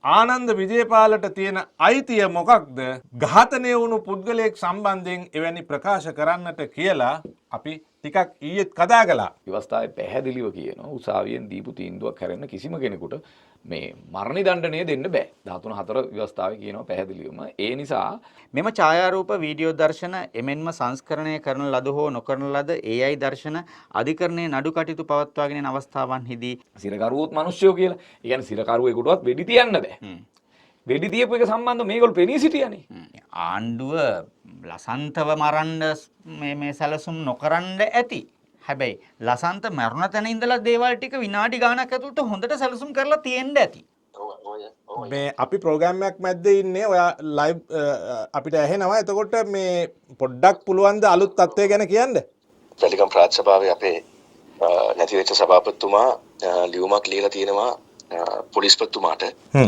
ආනන්ද විජේපාලට තියෙන අයිතිය මොකක්ද? ඝාතනය වුණු පුද්ගලයෙක් සම්බන්ධයෙන් එවැනි ප්‍රකාශ කරන්නට කියලා අපි ටිකක් ඊයේත් කතා කළා. ව්‍යවස්ථාවේ පැහැදිලිව කියනවා උසාවියෙන් දීපු තීන්දුවක් හැරෙන්න කිසිම කෙනෙකුට මේ මරණ දණ්ඩනය දෙන්න බෑ. 13.4 ව්‍යවස්ථාවේ කියනවා පැහැදිලිවම. ඒ නිසා මෙම ඡායාරූප වීඩියෝ දර්ශන එමෙන්ම සංස්කරණය කරන ලද හෝ නොකරන ලද AI දර්ශන අධිකරණයේ නඩු කටයුතු පවත්වාගෙන යන අවස්ථාවන්හිදී සිරකරුවොත් මිනිස්සුયો කියලා. ඒ කියන්නේ සිරකරුවෙකුටවත් වෙඩි තියන්න බෑ. වෙඩි තියපු එක සම්බන්ධව මේගොල්ලෝ පෙනී සිටියානේ. ආණ්ඩුව ලසන්තව මරන්න මේ සැලසුම් නොකරන්න ඇති. හැබැයි ලසන්ත මරුණ තැන ඉඳලා දේවල් ටික විනාඩි ගාණක් ඇතුළත හොඳට සැලසුම් කරලා තියෙන්න ඇති. මේ අපි ප්‍රෝග්‍රෑම් එකක් මැද්දේ ඉන්නේ. ඔයා ලයිව් අපිට ඇහෙනවා. එතකොට මේ පොඩ්ඩක් පුළුවන් ද අලුත් තත්ත්වය ගැන කියන්න? වැලිකම් ප්‍රාන්ත සභාවේ අපේ නැති වෙච්ච සභාපතිතුමා ලියුමක් ලියලා තියෙනවා පොලිස්පතිතුමාට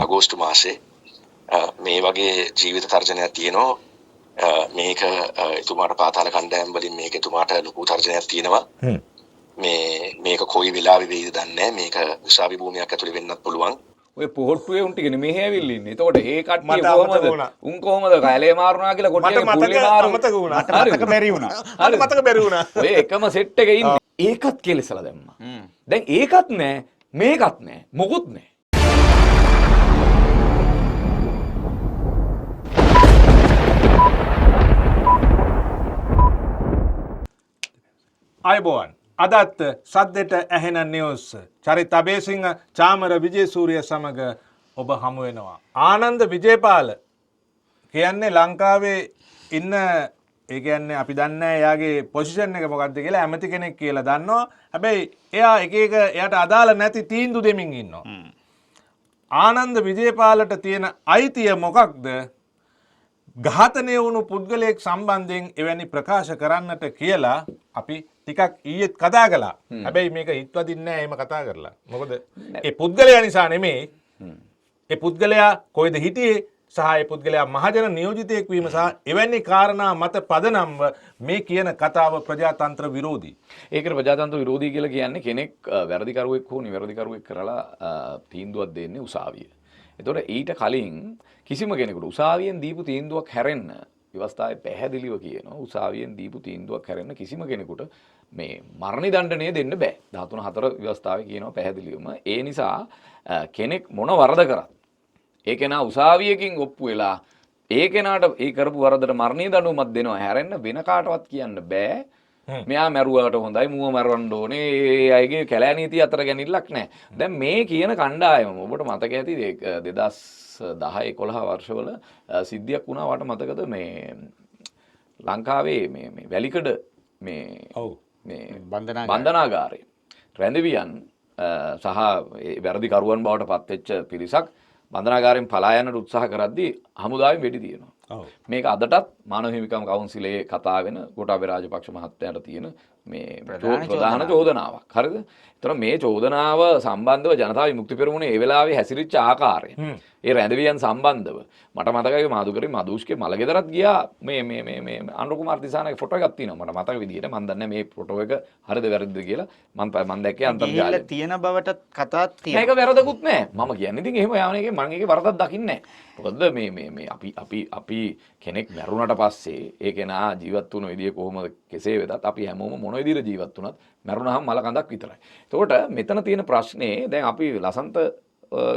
අගෝස්තු මාසේ. මේ වගේ ජීවිත තර්ජනයක් තියෙනවා. මේක එතුමාට පාතාල කණ්ඩායම් වලින් මේක එතුමාට ලොකු තර්ජනයක් තියෙනවා. මේක කොයි වෙලාවෙ වෙයිද දන්නේ නැහැ. මේක උසාවි භූමියක් ඇතුලේ වෙන්නත් පුළුවන්. ඔය පොහොට්ටුවේ උන් ටිකනේ මෙහෙ ඇවිල්ලා ඉන්නේ. එතකොට ඒ කට්ටිය කොහමද? උන් කොහමද කැලේ මාරුනා කියලා කොට්ටිය පුල්ලේ මාරු. මතක වුණා. මතක බැරි වුණා. මතක බැරි වුණා. ඔය එකම සෙට් එකේ ඉන්නේ. ඒකත් කෙලසලා දැම්මා. දැන් ඒකත් නැහැ, මේකත් නැහැ. මොකුත් නැහැ. අයබෝවන් අදත් සද්දෙට ඇහෙන නිවුස් චරිත අබේසිංහ චාමර විජේසූරිය සමග ඔබ හමු වෙනවා. ආනන්ද විජේපාල කියන්නේ ලංකාවේ ඉන්න ඒ කියන්නේ අපි දන්නේ එයාගේ පොසිෂන් එක මොකක්ද කියලා ඇමති කෙනෙක් කියලා දන්නවා. හැබැයි එයා එක එයාට අදාළ නැති තීන්දුව දෙමින් ඉන්නවා. ආනන්ද විජේපාලට තියෙන අයිතිය මොකක්ද? ඝාතනය වුණු පුද්ගලයෙක් සම්බන්ධයෙන් එවැනි ප්‍රකාශ කරන්නට කියලා අපි ටිකක් ඊයේත් කතා කළා. හැබැයි මේක හිතවදින්නේ නැහැ එහෙම කතා කරලා. මොකද ඒ පුද්ගලයා නිසා නෙමෙයි. ඒ පුද්ගලයා කොයිද හිටියේ සහ ඒ පුද්ගලයා මහජන නියෝජිතයෙක් වීම සහ එවැනි කාරණා මත පදනම්ව මේ කියන කතාව ප්‍රජාතන්ත්‍ර විරෝධී. ඒකට ප්‍රජාතන්ත්‍ර විරෝධී කියලා කියන්නේ කෙනෙක් වැරදිකරුවෙක් හෝ නිවැරදිකරුවෙක් කරලා තීන්දුවක් දෙන්නේ උසාවිය. එතකොට ඊට කලින් කිසිම කෙනෙකුට උසාවියෙන් දීපු තීන්දුවක් හැරෙන්න ව්‍යවස්ථාවේ පැහැදිලිව කියනවා උසාවියෙන් දීපු තීන්දුවක් හැරෙන්න කිසිම කෙනෙකුට මේ මරණ දණ්ඩනය දෙන්න බෑ. 13.4 ව්‍යවස්ථාවේ කියනවා පැහැදිලිවම. ඒ නිසා කෙනෙක් මොන වරද කරත් ඒ කෙනා උසාවියකින් ඔප්පු වෙලා ඒ කෙනාට ඒ කරපු වරදට මරණීය දඬුවමක් දෙනවා හැරෙන්න වෙන කාටවත් කියන්න බෑ. මෙයා මැරුවාට හොඳයි මුව මරවන්න ඕනේ. ඒ අයගේ කැලෑ නීතිය අතර ගැනිල්ලක් නැහැ. දැන් මේ කියන කණ්ඩායම ඔබට මතක ඇති 2010-11 වර්ෂවල සිද්ධියක් වුණා. වට මතකද මේ ලංකාවේ මේ වැලිකඩ මේ බන්ධනාගාරේ රැඳවියන් සහ වැරදිකරුවන් බවට පත්වෙච්ච පිරිසක් බන්ධනාගාරයෙන් පලා යන්නට උත්සාහ කරද්දී හමුදාවෙන් වෙඩි තියෙනවා. මේක අදටත් මානව හිමිකම් කවුන්සිලයේ කතා වෙන ගෝඨාභය රාජපක්ෂ මහත්තයාට තියෙන මේ ප්‍රධාන චෝදනාවක්. හරිද? ඒතර මේ චෝදනාව සම්බන්ධව ජනතා විමුක්ති පෙරමුණේ ඒ වෙලාවේ හැසිරිච්ච ආකාරය ඒ රැඳවියන් සම්බන්ධව මට මතකයි මාදුකරේ මදුෂ්ගේ මලගෙදරත් ගියා මේ අනුර කුමාර දිසානාගේ ෆොටෝ එකක් තියෙනවා මට මතක විදිහට. මම දන්නේ මේ ෆොටෝ එක හරිද වැරදිද කියලා. මම දැක්කේ අන්තර්ජාලයේ තියෙන බවට කතාවක් තියෙනවා. මේක වැරදකුත් නෑ. මම කියන්නේ ඉතින් එහෙම යවන එකේ මම ඒකේ වරදක් දකින්නේ නෑ. මොකද මේ අපි කෙනෙක් මැරුණට පස්සේ ඒ කෙනා ජීවත් වුණ විදිය කොහොමද කෙසේ වෙතත් අපි හැමෝම මොන විදිහට ජීවත් වුණත් මැරුණාම මල කඳක් විතරයි. එතකොට මෙතන තියෙන ප්‍රශ්නේ දැන් අපි ලසන්ත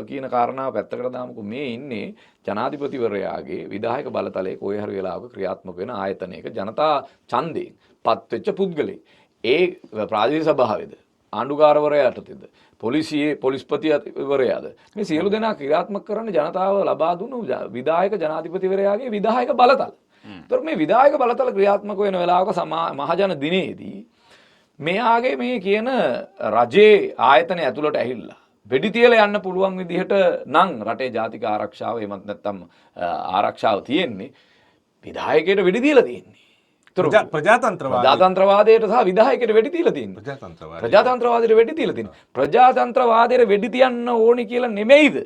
කියන කාරණාව පැත්තකට දාමුකෝ. මේ ඉන්නේ ජනාධිපතිවරයාගේ විධායක බලතලයේ කොහේ හරි වෙලාවක ක්‍රියාත්මක වෙන ආයතනයක ජනතා ඡන්දයෙන් පත්වෙච්ච පුද්ගලෙක්. ඒ ප්‍රාදේශීය සභාවේද ආණ්ඩුකාරවරයා යටතේද පොලිස්පතිවරයාද මේ සියලු දෙනා ක්‍රියාත්මක කරන ජනතාව ලබා දුන්නු විධායක ජනාධිපතිවරයාගේ විධායක බලතල. ඒතර මේ විධායක බලතල ක්‍රියාත්මක වෙන වෙලාවක මහජන දිනේදී මෙයාගේ මේ කියන රජයේ ආයතන ඇතුළට ඇහිල්ලා වෙඩි තියලා යන්න පුළුවන් විදිහට නම් රටේ ජාතික ආරක්ෂාව එමත් නැත්නම් ආරක්ෂාව තියෙන්නේ විධායකයට වෙඩි තියලා තියෙන්නේ. ප්‍රජාතන්ත්‍රවාදයට සහ විධායකයට වෙඩි තියලා තියෙන්නේ. ප්‍රජාතන්ත්‍රවාදයට වෙඩි තියලා තියෙන්නේ. ප්‍රජාතන්ත්‍රවාදයට වෙඩි තියන්න ඕනි කියලා නෙමෙයිද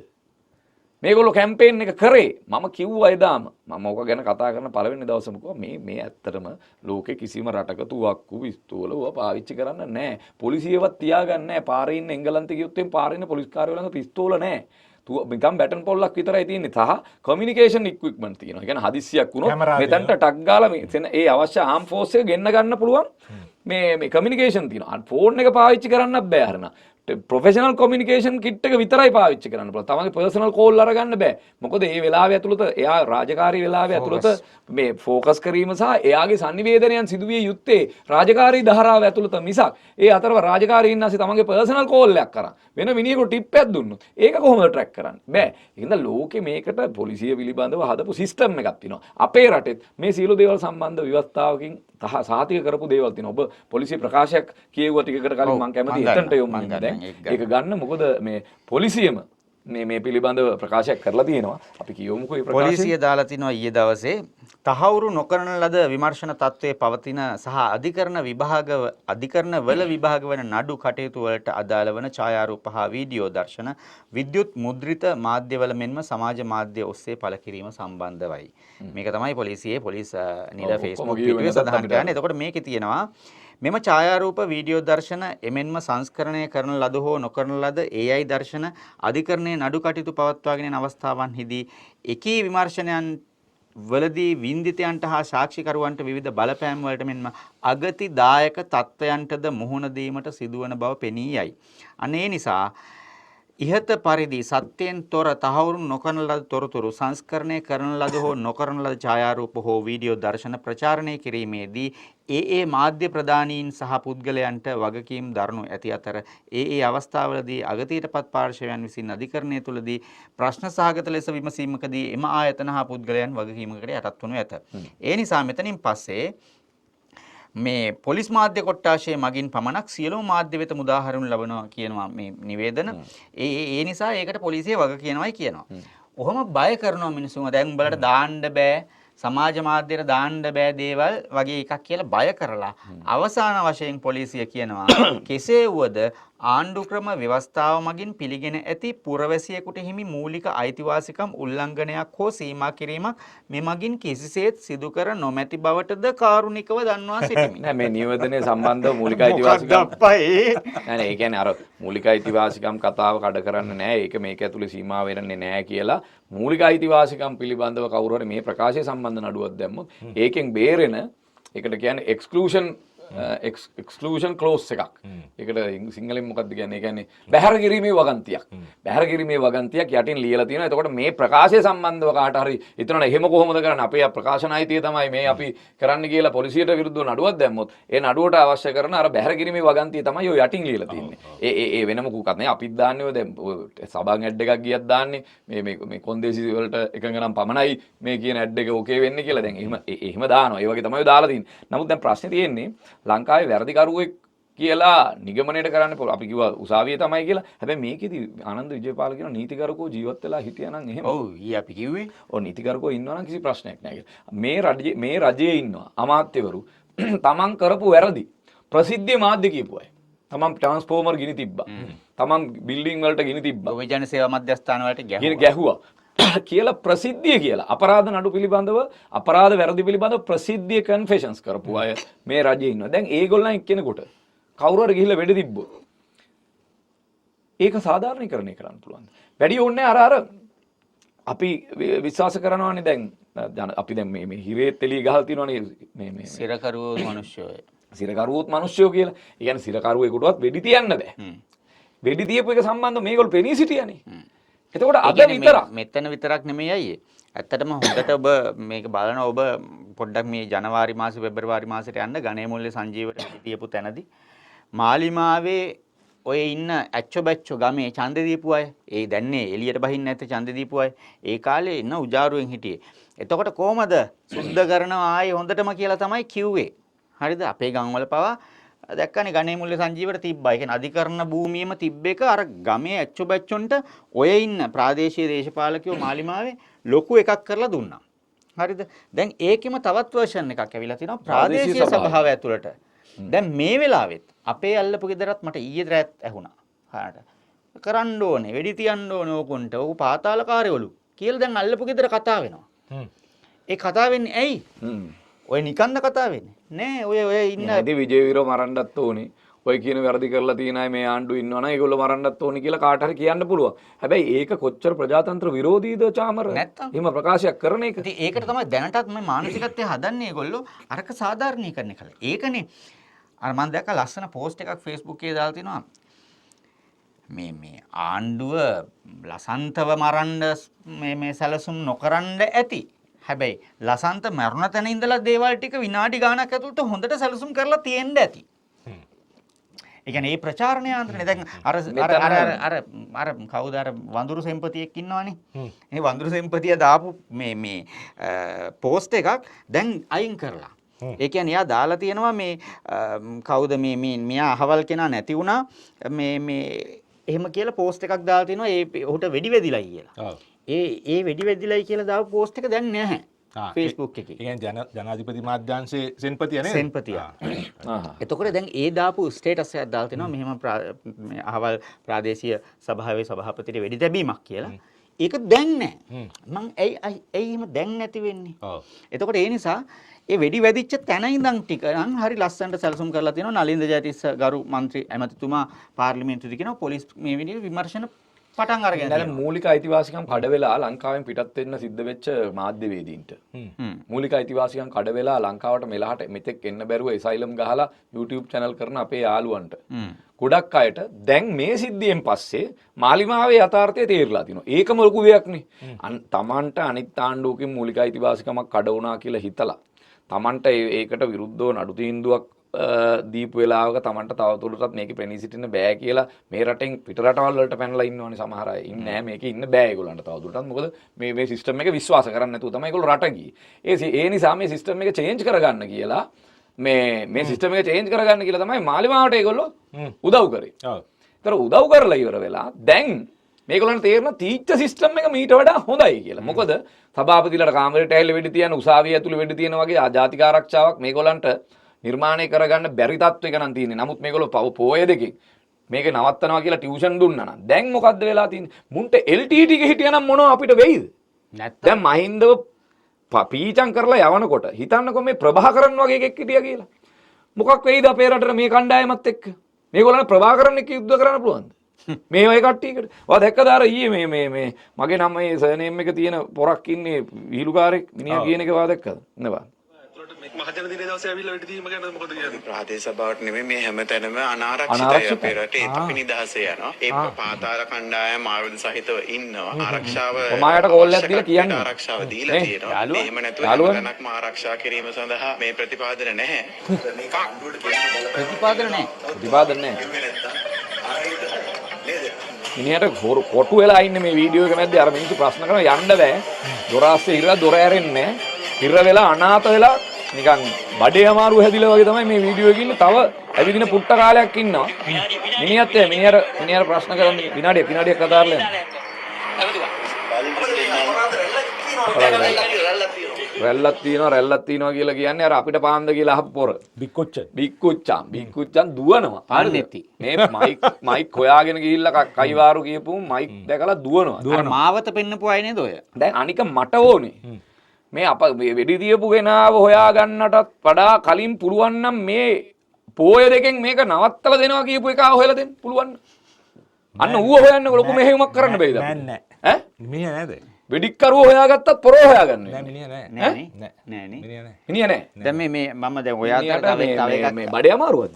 මේගොල්ලෝ කැම්පේන් එක කරේ. මම කිව්වා එදාම මම ඕක ගැන කතා කරන පළවෙනි දවසේම කිව්වා මේ ඇත්තටම ලෝකේ කිසිම රටක තුවක්කු පිස්තෝල පාවිච්චි කරන්න නැහැ. පොලිසියවත් තියාගන්නේ නැහැ. පාරේ ඉන්න එංගලන්තේ ගියොත් පාරේ ඉන්න පොලිස් කාර්යාලවල ළඟ පිස්තෝල නැහැ. නිකම් බැටන් පොල්ලක් විතරයි තියෙන්නේ. සහ කමියුනිකේෂන් ඉක්විප්මන්ට් තියෙනවා. ඒ කියන්නේ හදිස්සියක් වුණොත් මෙතනට ටක් ගාලා මෙතන ඒ අවශ්‍ය ආම් ෆෝස් එක ගෙන්න ගන්න පුළුවන් මේ කමියුනිකේෂන් තියෙනවා. ෆෝන් එක පාවිච්චි කරන්නත් බෑ හරින. ප්‍රොෆෙෂනල් කොමියුනිකේෂන් කිට් එක විතරයි පාවිච්චි කරන්න පුළුවන්. තමන්ගේ පර්සනල් කෝල් අරගන්න බෑ. මොකද මේ වෙලාවේ ඇතුළත එයා රාජකාරී වෙලාවේ ඇතුළත මේ ફોකස් කිරීම සහ එයාගේ sannivedanayන් සිදුවිය යුත්තේ රාජකාරී ධාරාව ඇතුළත මිසක් ඒ අතරව රාජකාරී ඉන්නාසේ තමන්ගේ පර්සනල් කෝල් එකක් කරා වෙන මිනිහෙකුට ටිප් එකක් දුන්නොත් ඒක කොහොමද ට්‍රැක් කරන්නේ? බෑ. ඒකෙන්ද ලෝකේ මේකට පොලිසිය පිළිබඳව හදපු සිස්ටම් එකක් තියෙනවා. අපේ රටෙත් මේ සියලු දේවල් සම්බන්ධ ව්‍යවස්ථාවකින් සහතික කරපු දේවල් තියෙනවා. ඔබ පොලිසිය ප්‍රකාශයක් කියෙව්වා ටිකකට කලින් මම කැමතියි එතනට යොමු වෙන්න දැන්. ඒක ගන්න මොකද මේ පොලිසියම මේ පිළිබඳව ප්‍රකාශයක් කරලා තියෙනවා. අපි කියමුකෝ මේ ප්‍රකාශය. පොලිසිය දාලා තිනවා ඊයේ දවසේ තහවුරු නොකරන ලද විමර්ශන තත්ත්වයේ පවතින සහ අධිකරණ වල විභාග වන නඩු කටයුතු වලට අදාළ වන ඡායාරූප හා වීඩියෝ දර්ශන විද්‍යුත් මුද්‍රිත මාධ්‍යවල මෙන්ම සමාජ මාධ්‍ය ඔස්සේ පළ කිරීම සම්බන්ධවයි. මේක තමයි පොලිසියේ පොලිස් නිල Facebook පිටුවේ සඳහන් කරන්නේ. එතකොට මේකේ තියෙනවා මෙම ඡායාරූප වීඩියෝ දර්ශන එමෙන්ම සංස්කරණය කරන ලද හෝ නොකරන ලද AI දර්ශන අධිකරණයේ නඩු කටයුතු පවත්වාගෙන යන අවස්ථාවන්හිදී එකී විමර්ශනයන් වලදී වින්දිතයන්ට හා සාක්ෂිකරුවන්ට විවිධ බලපෑම් වලට මෙන්ම අගතිදායක තත්ත්වයන්ටද මුහුණ දීමට සිදුවන බව පෙනී යයි. අනේ නිසා ඉහත පරිදි සත්‍යයෙන් තොර තහවුරු නොකරන ලද තොරතුරු සංස්කරණය කරන ලද හෝ නොකරන ලද ඡායාරූප හෝ වීඩියෝ දර්ශන ප්‍රචාරණය කිරීමේදී ඒ මාධ්‍ය ප්‍රදානීන් සහ පුද්ගලයන්ට වගකීම් දරනු ඇති අතර ඒ අවස්ථාවලදී අගතියටපත් පාර්ශවයන් විසින් අධිකරණය තුළදී ප්‍රශ්න සහගත ලෙස විමසීමකදී එම ආයතන හා පුද්ගලයන් වගකීමකට යටත් වනු ඇත. ඒ නිසා මෙතනින් පස්සේ මේ පොලිස් මාධ්‍ය කොට්ටාශය මගින් පමණක් සියලුම මාධ්‍ය වෙත මුදාහරිනු ලබනවා කියනවා මේ නිවේදන. ඒ නිසා ඒකට පොලිසිය වග කියනවායි කියනවා. ඔහොම බය කරනවා මිනිස්සුන්ව. දැන් උඹලට දාන්න බෑ සමාජ මාධ්‍යයට දාන්න බෑ දේවල් වගේ එකක් කියලා බය කරලා අවසාන වශයෙන් පොලිසිය කියනවා කෙසේ වුවද ආණ්ඩුක්‍රම ව්‍යවස්ථාව මගින් පිළිගෙන ඇති පුරවැසියෙකුට හිමි මූලික අයිතිවාසිකම් උල්ලංඝනයක් හෝ සීමා කිරීමක් මෙමගින් කිසිසේත් සිදු කර නොමැති බවටද කාරුණිකව දන්වා සිටිමි. නෑ මේ නියෝජනය සම්බන්ධව මූලික අයිතිවාසිකම් නෑ ඒ කියන්නේ අර මූලික අයිතිවාසිකම් කතාව කඩ කරන්න නෑ. ඒක මේක ඇතුලේ සීමා වෙන්නේ නෑ කියලා මූලික අයිතිවාසිකම් පිළිබඳව කවුරු හරි මේ ප්‍රකාශය සම්බන්ධ නඩුවක් දැම්මොත් ඒකෙන් බේරෙන ඒකට කියන්නේ එක්ස්ක්ලූෂන් ක්ලෝස් එකක්. ඒකට සිංහලෙන් මොකක්ද කියන්නේ? ඒ කියන්නේ බැහැර කිරීමේ වගන්තියක්. බැහැර කිරීමේ වගන්තියක් යටින් ලියලා තියෙනවා. එතකොට මේ ප්‍රකාශය සම්බන්ධව කාට හරි හිතනවා එහෙම කොහොමද කරන්නේ? අපේ ප්‍රකාශන අයිතිය තමයි මේ අපි කරන්න කියලා පොලිසියට විරුද්ධව නඩුවක් දැම්මොත් ඒ නඩුවට අවශ්‍ය කරන අර බැහැර කිරීමේ වගන්තිය තමයි ඔය යටින් ලියලා තියෙන්නේ. ඒ වෙන මොකුත් නෑ. අපිත් දාන්නේ ඔය දැන් සබන් ඇඩ් එකක් ගියත් දාන්නේ මේ කොන්දේසි වලට එකඟ නම් පමණයි මේ කියන ඇඩ් එක ඕකේ වෙන්නේ කියලා. දැන් එහෙම දානවා. ඒ වගේ තමයි දාලා තියෙන්නේ. නමුත් දැන් ප්‍රශ්නේ තියෙන්නේ ලංකාවේ වැරදිකරුවෙක් කියලා නිගමනයට කරන්න පුළුවන්. අපි කිව්වා උසාවියේ තමයි කියලා. හැබැයි මේකෙදි ආනන්ද විජේපාල කියන නීතිගරුකෝ ජීවත් වෙලා හිටියා නම් එහෙම. ඔව් ඊ අපි කිව්වේ. ඔව් නීතිගරුකෝ ඉන්නවා නම් කිසි ප්‍රශ්නයක් නැහැ කියලා. මේ රජයේ ඉන්නවා අමාත්‍යවරු තමන් කරපු වැරදි ප්‍රසිද්ධිය මාධ්‍ය කියපු අය. තමන් ට්‍රාන්ස්ෆෝමර් ගිනි තිබ්බා. තමන් බිල්ඩින් වලට ගිනි තිබ්බා. ඔය ජන සේවා මධ්‍යස්ථාන වලට ගැහුවා. කියලා ප්‍රසිද්ධිය කියලා අපරාධ නඩු පිළිබඳව අපරාධ වැරදි පිළිබඳව ප්‍රසිද්ධිය කන්ෆෙෂන්ස් කරපු අය මේ රජයේ ඉන්නවා. දැන් ඒගොල්ලන් එක්කෙනෙකුට කවුරු හරි ගිහිල්ලා වෙඩි තිබ්බොත් ඒක සාධාරණීකරණය කරන්න පුළුවන්. වැඩි ඕනේ අර අපි විශ්වාස කරනවානේ දැන් අපි දැන් මේ හිරේත් එළිය ගහලා තියෙනවානේ මේ සිරකරුවෝ මිනිස්සුયો. සිරකරුවොත් මිනිස්සුયો කියලා. ඒ කියන්නේ සිරකරුවෙකුටවත් වෙඩි තියන්න බෑ. වෙඩි තියපු එක සම්බන්ධව මේගොල්ලෝ පෙනී සිටියානේ. එතකොට අද විතරක් මෙතන විතරක් නෙමෙයි අයියේ. ඇත්තටම හොඳට ඔබ මේක බලන ඔබ පොඩ්ඩක් මේ ජනවාරි මාසේ පෙබරවාරි මාසෙට යන්න ගණේ මුල්ලේ සංජීවට හිටියපු තැනදී මාලිමාවේ ඔය ඉන්න ඇච්චෝ බැච්චෝ ගමේ ඡන්ද දීපු අය ඒ දැන්නේ එළියට බහින්න නැත්තේ ඡන්ද දීපු අය ඒ කාලේ ඉන්න උජාරුවෙන් හිටියේ. එතකොට කොහමද සුද්ධ කරනවා ආයේ හොඳටම කියලා තමයි කිව්වේ. හරිද? අපේ ගම්වල පවා දැක්කනේ ගණේ මුල්ලේ සංජීවට තිබ්බා. ඒ කියන්නේ අධිකරණ භූමියේම තිබ්බ එක අර ගමේ ඇච්චෝ බැච්චොන්ට ඔය ඉන්න ප්‍රාදේශීය දේශපාලකයෝ මාලිමාවේ ලොකු එකක් කරලා දුන්නා. හරිද? දැන් ඒකෙම තවත් වර්ෂන් එකක් ඇවිල්ලා තිනවා ප්‍රාදේශීය සභාව ඇතුළට. දැන් මේ වෙලාවෙත් අපේ අල්ලපු ගෙදරත් මට ඊයේ රාත් ඇහුණා. හරියට. කරන්න ඕනේ, වෙඩි තියන්න ඕනේ ඕකුන්ට. ඕක පාතාලකාරයවලු කියලා දැන් අල්ලපු ගෙදර කතා වෙනවා. ඒ කතා වෙන්නේ ඇයි? ඔය නිකන්ද කතා වෙන්නේ? නෑ ඔය ඉන්න ඉතින් විජේවීරව මරන්නත් ඕනේ. ඔය කියන වැරදි කරලා තියෙන අය මේ ආණ්ඩුවේ ඉන්නවනම් ඒගොල්ලෝ මරන්නත් ඕනි කියලා කාට හරි කියන්න පුළුවන්. හැබැයි ඒක කොච්චර ප්‍රජාතන්ත්‍ර විරෝධීද චාමර? නැත්තම්. එහෙම ප්‍රකාශයක් කරන එක. ඉතින් ඒකට තමයි දැනටත් මේ මානසිකත්වය හදන්නේ ඒගොල්ලෝ අරක සාධාරණීකරණය කළා. ඒකනේ අර මම දැක්ක ලස්සන පෝස්ට් එකක් Facebook එකේ දාලා තිනවා. මේ ආණ්ඩුව ලසන්තව මරන්න මේ සැලසුම් නොකරන්න ඇති. හැබැයි ලසන්ත මරුණ තැන ඉඳලා දේවල් ටික විනාඩි ගාණක් ඇතුළත හොඳට සැලසුම් කරලා තියෙන්න ඇති. ඒ කියන්නේ මේ ප්‍රචාරණය ආන්තරනේ දැන් අර කවුද අර වඳුරු සෙම්පතියෙක් ඉන්නවනේ. මේ වඳුරු සෙම්පතිය දාපු මේ පෝස්ට් එකක් දැන් අයින් කරලා. ඒ කියන්නේ එයා දාලා තියෙනවා මේ කවුද මේ මෙයා අහවල් කෙනා නැති වුණා මේ එහෙම කියලා පෝස්ට් එකක් දාලා තිනවා ඒ ඔහුට වෙඩි වෙදිලයි කියලා. ඒ වෙඩි වෙදිලයි කියලා දාපු පෝස්ට් එක දැන් නැහැ. Facebook එකේ. ඒ කියන්නේ ජනාධිපති මාධ්‍යාංශයේ සෙන්පතිය නේද? සෙන්පතිය. එතකොට දැන් ඒ දාපු ස්ටේටස් එකක් දාලා තිනවා මෙහෙම අහවල් ප්‍රාදේශීය සභාවේ සභාපතිට වෙඩි තැබීමක් කියලා. ඒක දැන් නැහැ. මං ඇයි එහෙම දැන් නැති වෙන්නේ? එතකොට ඒ නිසා ඒ වෙඩි වැදිච්ච තැන ඉඳන් ටික නම් හරි ලස්සනට සැලසුම් කරලා තියෙනවා නලින්ද ජයතිස්ස ගරු മന്ത്രി ඇමතිතුමා පාර්ලිමේන්තුවේදී කියනවා පොලිස් මේ විදිහට විමර්ශන පටන් අරගෙන තියෙනවා. මූලික අයිතිවාසිකම් කඩ වෙලා ලංකාවෙන් පිටත් වෙන්න සිද්ධ වෙච්ච මාධ්‍යවේදීන්ට මූලික අයිතිවාසිකම් කඩ වෙලා ලංකාවට මෙලහට මෙතෙක් එන්න බැරුව එසයිලම් ගහලා YouTube channel කරන අපේ යාළුවන්ට ගොඩක් අයට දැන් මේ සිද්ධියෙන් පස්සේ මාලිමාවේ යථාර්ථය තේරලා තිනවා. ඒකම ලොකු දෙයක්නේ. තමන්ට අනිත් ආණ්ඩුවකින් මූලික අයිතිවාසිකමක් කඩ වුණා කියලා හිතලා තමන්ට ඒකට විරුද්ධව නඩු තීන්දුවක් දීපු වෙලාවක තමන්ට තවදුරටත් මේකේ පෙනී සිටින්න බෑ කියලා මේ රටෙන් පිට රටවල් වලට පැනලා ඉන්නවනේ සමහර අය. ඉන්නේ නැහැ මේකේ ඉන්න බෑ ඒගොල්ලන්ට තවදුරටත්. මොකද මේ සිස්ටම් එක විශ්වාස කරන්නේ නැතුව තමයි ඒගොල්ලෝ රට ගියේ. ඒ නිසා මේ සිස්ටම් එක චේන්ජ් කරගන්න කියලා මේ සිස්ටම් එක චේන්ජ් කරගන්න කියලා තමයි මාලිමාවට ඒගොල්ලෝ උදව් කරේ. ඔව්. ඒතර උදව් කරලා ඉවර වෙලා දැන් මේගොල්ලන්ට තේරෙන තීච්ඡ සිස්ටම් එක මීට වඩා හොඳයි කියලා. මොකද සභාපතිලාට කාමරේට ඇවිල්ලා වෙඩි තියන උසාවිය ඇතුළේ වෙඩි තියන වගේ ජාතික ආරක්ෂාවක් මේගොල්ලන්ට නිර්මාණය කරගන්න බැරි තත්ත්වයක නම් තියෙන්නේ. නමුත් මේගොල්ලෝ පෝය දෙකේ මේක නවත්තනවා කියලා ටියුෂන් දුන්නා නම් දැන් මොකද්ද වෙලා තියෙන්නේ? මුන්ට LTT එක හිටියනම් මොනව අපිට වෙයිද? දැන් මහින්දව පීචම් කරලා යවනකොට හිතන්නකො මේ ප්‍රභාකරන් වගේ එකෙක් හිටියා කියලා. මොකක් වෙයිද අපේ රටට මේ කණ්ඩායමත් එක්ක? මේගොල්ලන් ප්‍රභාකරන් එක්ක යුද්ධ කරන්න පුළුවන්ද? මේ ඔය කට්ටියකට. ඔයා දැක්කද අර ඊයේ මේ මගේ නම මේ සර්නේම් එක තියෙන පොරක් ඉන්නේ විහිළුකාරෙක් මිනිහා කියන එක ඔයා දැක්කද? නේද? මහජන දිනේ දවසේ ඇවිල්ලා වෙඩි තීම ගැන මොකද කියන්නේ? ප්‍රාදේශ සභාවට නෙමෙයි මේ හැමතැනම අනාරක්ෂිතයි අපේ රටේ. අපි නිදහසේ යනවා. ඒ පාතාල කණ්ඩායම ආයුධ සහිතව ඉන්නවා. ආරක්ෂාව ඔමායට කෝල් එකක් දීලා කියන්නේ. ආරක්ෂාව දීලා තියෙනවා. එහෙම නැතුව හැමතැනක්ම ආරක්ෂා කිරීම සඳහා මේ ප්‍රතිපාදන නැහැ. මේක අඬුවට ප්‍රතිපාදන නැහැ. ප්‍රතිපාදන නැහැ. මිනිහට කොටු වෙලා ඉන්නේ මේ වීඩියෝ එක මැද්දේ අර මිනිස්සු ප්‍රශ්න කරන යන්න බෑ. දොර ආස්සේ ඉරලා දොර ඇරෙන්නේ නැහැ. ඉර වෙලා අනාථ වෙලා නිකන් බඩේ අමාරු හැදිලා වගේ තමයි මේ වීඩියෝ එකේ ඉන්නේ. තව ඇවිදින පුට්ට කාලයක් ඉන්නවා. මිනිහට ප්‍රශ්න කරන්නේ විනාඩියක් කතාරලා යනවා. රැල්ලක් තියෙනවා කියලා කියන්නේ අර අපිට පාන්ද කියලා අහපු පොර. බික්කුච්චන් දුවනවා. හරිද? මේ මයික් හොයාගෙන ගිහිල්ලා කයිවාරු කියපුවම මයික් දැකලා දුවනවා. අර මාවත පෙන්නපු අය නේද ඔය? දැන් අනික මට ඕනේ. මේ අප වෙඩි තියපු කෙනාව හොයාගන්නටත් වඩා කලින් පුළුවන් නම් මේ පෝය දෙකෙන් මේක නවත්තලා දෙනවා කියපු එක හොයලා දෙන්න පුළුවන්. අන්න ඌව හොයන්න ලොකු මෙහෙයුමක් කරන්න බැයිද? නෑ. ඈ? මිනිහ නෑද? වෙඩික්කරුව හොයාගත්තත් පොරෝ හොයාගන්න. නෑ මිනිහ නෑ. නෑනේ. මිනිහ නෑ. දැන් මේ මම දැන් ඔයාට තව එකක් මේ බඩේ අමාරුවක්ද?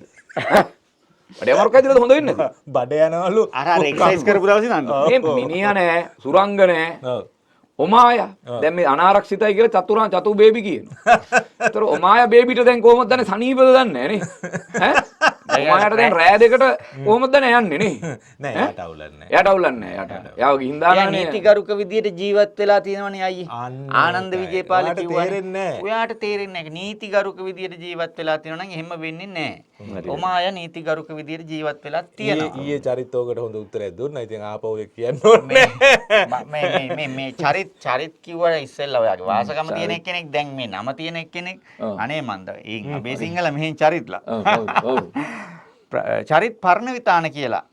බඩේ අමාරුවක් ඇතුළත හොඳ වෙන්නේ නැද්ද? බඩ යනවලු. අර එක්සර්සයිස් කරපු දවසේ නන්ද? මේ මිනිහා නෑ, සුරංග නෑ. ඔව්. ඔමාය දැන් මේ අනාරක්ෂිතයි කියලා චතු බේබි කියනවා. ඒතර ඔමාය බේබිට දැන් කොහොමද දන්නේ සනීපද දන්නේ නේ? ඈ? ඔමායට දැන් රෑ දෙකට කොහොමද දන්නේ යන්නේ නේ? නෑ යාට අවුලන්නේ. යාට අවුලන්නේ නෑ යාට. යාව ගිහින් දාලානේ. නීතිගරුක විදියට ජීවත් වෙලා තියෙනවනේ අයියේ. ආනන්ද විජේපාල කිව්වා. තේරෙන්නේ ඔයාට තේරෙන්නේ නැහැ. නීතිගරුක විදියට ජීවත් වෙලා තියෙනවා නම් එහෙම වෙන්නේ නැහැ. ඔමාය නීතිගරුක විදියට ජීවත් වෙලා තියෙනවා. ඊයේ චරිතෝකට හොඳ උත්තරයක් දුන්නා. ඉතින් ආපහු ඒක කියන්න ඕනේ. මේ චරිත කිව්වා ඉස්සෙල්ලා ඔයාගේ වාසකම තියෙන එක්කෙනෙක් දැන් මේ නම තියෙන එක්කෙනෙක් අනේ මන්ද ඒ අපේ සිංහල මෙහෙන් චරිත්ලා චරිත් පර්ණවිතාන කියලා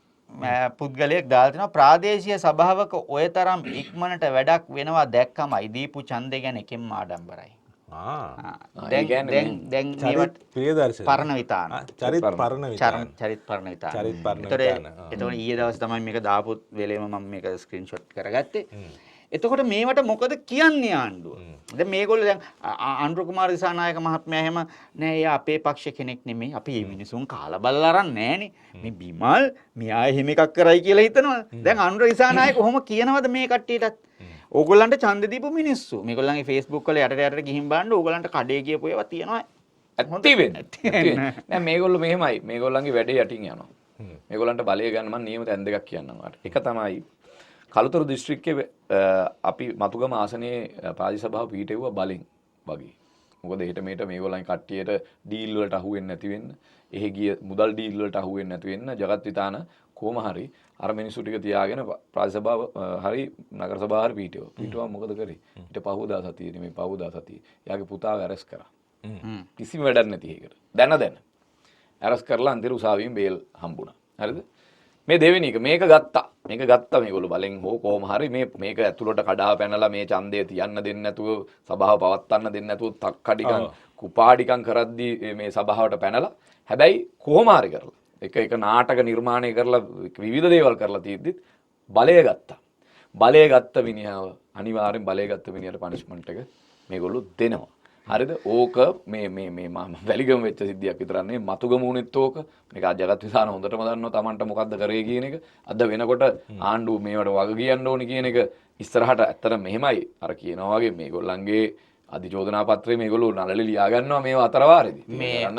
පුද්ගලයෙක් දාලා තිනවා ප්‍රාදේශීය සභාවක ඔය තරම් ඉක්මනට වැඩක් වෙනවා දැක්කමයි දීපු ඡන්දේ ගැන එකෙන්ම ආඩම්බරයි. දැන් මේවට ප්‍රියදර්ශන පරණ විතාන චරිත් පරණ විතාන චරිත් පරණ විතාන. චරිත් පරණ එතකොට විතාන. එතකොට ඊයේ දවස් තමයි මේක දාපු වෙලේම මම මේක ස්ක්‍රීන්ෂොට් කරගත්තේ. එතකොට මේවට මොකද කියන්නේ ආණ්ඩුව? දැන් මේගොල්ලෝ දැන් අනුර කුමාර දිසානායක මහත්මයා එහෙම නෑ එයා අපේ පක්ෂ කෙනෙක් නෙමෙයි. අපි මේ මිනිසුන් කාලා බලලා අරන් නෑනේ. මේ බිමල් මෙයා එහෙම එකක් කරයි කියලා හිතනවා. දැන් අනුර දිසානායක කොහොම කියනවද මේ කට්ටියටත්? ඕගොල්ලන්ට ඡන්ද දීපු මිනිස්සු. මේගොල්ලන්ගේ Facebook වල යටට ගිහින් බලන්න ඕගොල්ලන්ට කඩේ ගියපු ඒවා තියෙනවා. ඇත්ති වෙන්නේ. නෑ මේගොල්ලෝ මෙහෙමයි. මේගොල්ලන්ගේ වැඩේ යටින් යනවා. මේගොල්ලන්ට බලය ගන්න මම නියම තැන් දෙකක් කියන්නම් වාට. එක තමයි කළුතර දිස්ත්‍රික්කයේ අපි මතුගම ආසනයේ ප්‍රාදේශ සභාව පිහිටෙව්වා බලෙන් වගේ. මොකද එහෙට මෙහෙට මේගොල්ලන් කට්ටියට ඩීල් වලට අහු වෙන්නේ නැති වෙන්න, එහෙ ගිය මුදල් ඩීල් වලට අහු වෙන්නේ නැති වෙන්න ජගත් විතාන කොහොම හරි අර මිනිස්සු ටික තියාගෙන ප්‍රාදේශ සභාව හරි නගර සභාව හරි පිහිටෙව්වා. පිහිටුවා මොකද කරේ? ඊට පහුවදා සතියේ නෙමෙයි පහුවදා සතියේ. යාගේ පුතාව ඇරස් කරා. කිසිම වැඩක් නැති එකකට. දැන ඇරස් කරලා අන්තිම උසාවියෙන් බේල් හම්බුණා. හරිද? මේ දෙවෙනි එක මේක ගත්තා. මේක ගත්තා මේගොල්ලෝ බලෙන් හෝ කොහොම හරි මේක ඇතුළට කඩා පැනලා මේ ඡන්දය තියන්න දෙන්නේ නැතුව සභාව පවත්වන්න දෙන්නේ නැතුව තක්කඩිකම් කුපාඩිකම් කරද්දී මේ සභාවට පැනලා හැබැයි කොහොම හරි කරලා එක නාටක නිර්මාණය කරලා විවිධ දේවල් කරලා තියෙද්දිත් බලය ගත්තා. බලය ගත්ත මිනිහව අනිවාර්යෙන් බලය ගත්ත මිනිහට පනිෂ්මන්ට් එක මේගොල්ලෝ දෙනවා. හරිද? ඕක මේ වැලිගම වෙච්ච සිද්ධියක් විතරක් නෙවෙයි මතුගම උනෙත් ඕක. මේක ජගත් විසාන හොඳටම දන්නවා Tamanට මොකද්ද කරේ කියන එක. අද වෙනකොට ආණ්ඩුව මේවට වග කියන්න ඕනි කියන එක ඉස්සරහට ඇත්තට මෙහෙමයි. අර කියනවා වගේ මේගොල්ලන්ගේ අධිචෝදනා පත්‍රය මේගොල්ලෝ නළලි ලියා ගන්නවා මේව අතරවාරෙදි. මේ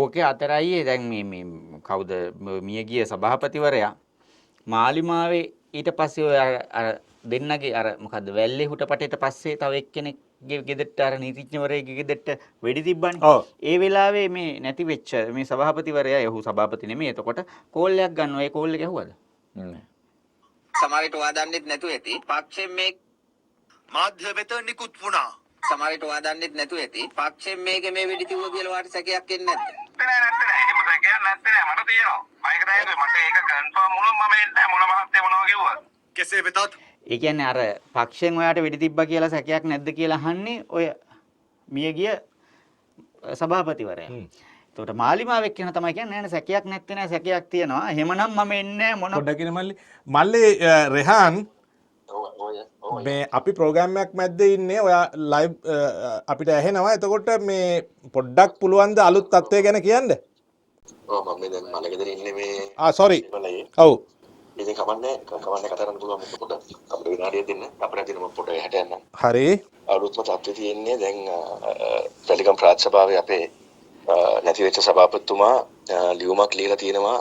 ඕකේ අතරයි දැන් මේ කවුද මියගිය සභාපතිවරයා මාලිමාවේ ඊට පස්සේ ඔය අර දෙන්නගේ අර මොකද්ද වැල්ලේ හුටපටේට පස්සේ තව එක්කෙනෙක් ගෙදරට අර නීතිඥවරයෙක්ගේ ගෙදරට වෙඩි තිබ්බනේ. ඒ වෙලාවේ මේ නැති වෙච්ච මේ සභාපතිවරයා යහු සභාපති නෙමෙයි. එතකොට කෝල් එකක් ගන්නවා. ඒ කෝල් එක ඇහුවද? නෑ. සමහරට වාදන්නෙත් නැතුව ඇති. පක්ෂයෙන් මේ මාධ්‍ය වෙත නිකුත් වුණා. සමහරට වාදන්නෙත් නැතුව ඇති. පක්ෂයෙන් මේකේ මේ වෙඩි තිබුණා කියලා වාට සැකයක් එන්නේ නැද්ද? නැත්තේ. එහෙම සැකයක් නැත්තේ. මට තියෙනවා. මයික නෑ මට ඒක කන්ෆර්ම් වුණා මම එන්නේ මොන මහත්තයා මොනවා කිව්වා. කෙසේ වෙතත් ඒ කියන්නේ අර පක්ෂයෙන් ඔයාට වෙඩි තිබ්බා කියලා සැකයක් නැද්ද කියලා අහන්නේ ඔය මියගිය සභාපතිවරයා. එතකොට මාලිමාවෙක් කියන තමයි කියන්නේ නෑ සැකයක් නැත්තේ නෑ සැකයක් තියෙනවා. එහෙමනම් මම එන්නේ මොන පොඩ්ඩකින් මල්ලි රෙහාන් මේ අපි ප්‍රෝග්‍රෑම් එකක් මැද්දේ ඉන්නේ. ඔයා ලයිව් අපිට ඇහෙනවා. එතකොට මේ පොඩ්ඩක් පුළුවන් ද අලුත් තත්ත්වය ගැන කියන්න? ඔව් මම දැන් මලගෙදර ඉන්නේ මේ සෝරි. ඔව්. ඉතින් කමන්නේ කතා කරන්න පුළුවන් මොකද පොඩ්ඩක් අපිට විනාඩියක් දෙන්න අපිට දිනම පොඩ්ඩක් හැට යන්න. හරි. අලුත්ම තත්ත්වය තියෙන්නේ දැන් වැලිගම් ප්‍රාදේශ සභාවේ අපේ නැති වෙච්ච සභාපතිතුමා ලියුමක් ලියලා තියෙනවා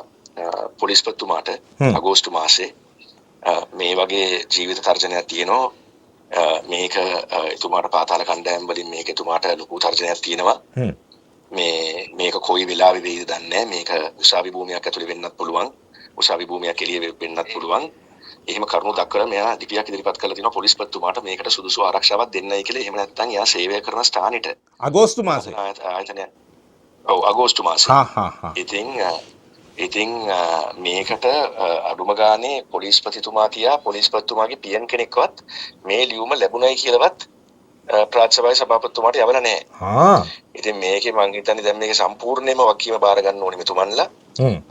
පොලිස්පතිතුමාට අගෝස්තු මාසේ මේ වගේ ජීවිත තර්ජනයක් තියෙනවා. මේක එතුමාට පාතාල කණ්ඩායම් වලින් මේක එතුමාට ලොකු තර්ජනයක් තියෙනවා. මේක කොයි වෙලාවෙ වෙයිද දන්නේ නැහැ. මේක උසාවි භූමියක් ඇතුලේ වෙන්නත් පුළුවන්. උසාවි භූමියක් එළිය වෙන්නත් පුළුවන්. එහෙම කරුණු දක්වලා මෙයා ලිපියක් ඉදිරිපත් කරලා තිනවා පොලිස්පතිතුමාට මේකට සුදුසු ආරක්ෂාවක් දෙන්නයි කියලා. එහෙම නැත්නම් එයා සේවය කරන ස්ථානෙට අගෝස්තු මාසේ ආයතනය අගෝස්තු මාසේ. ඉතින් මේකට අඩුම ගානේ පොලිස්පතිතුමා තියා පොලිස්පතිතුමාගේ පියන් කෙනෙක්වත් මේ ලියුම ලැබුණයි කියලාවත් ප්‍රාදේශ සභාවේ සභාපතිතුමාට යවලා නැහැ. ඉතින් මේකේ මං හිතන්නේ දැන් මේක සම්පූර්ණයෙන්ම වගකීම බාර ගන්න ඕනේ මෙතුමන්ලා.